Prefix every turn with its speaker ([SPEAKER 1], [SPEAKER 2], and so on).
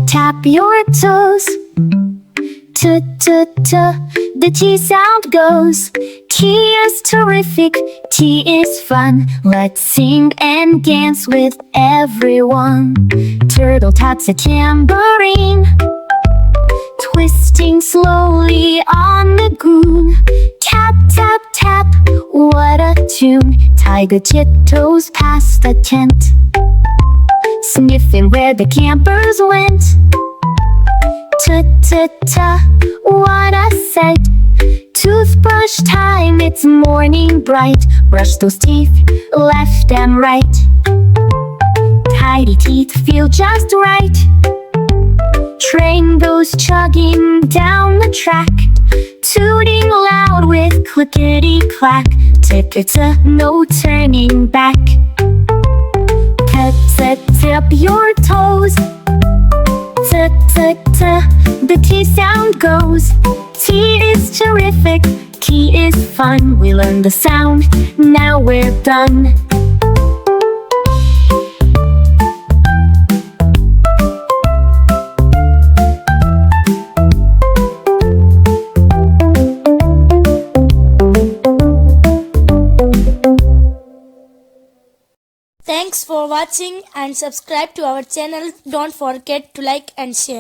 [SPEAKER 1] tap your toes. T, the T sound goes. T is terrific, T is fun. Let's sing and dance with everyone. Turtle taps a tambourine, twisting slowly on the goon. Tap, tap, tap, what a tune. Tiger tiptoes past the tent, sniffing where the campers went. Ta-ta-ta, what a sight. Toothbrush time, it's morning bright. Brush those teeth left and right. Tidy teeth feel just right. Train goes chugging down the track, tooting loud with clickety-clack. Tip-ta, no turning back. Tip your toes. T, the T sound goes. T is terrific, T is fun. We learned the sound, now we're done.
[SPEAKER 2] Thanks for watching and subscribe to our channel. Don't forget to like and share.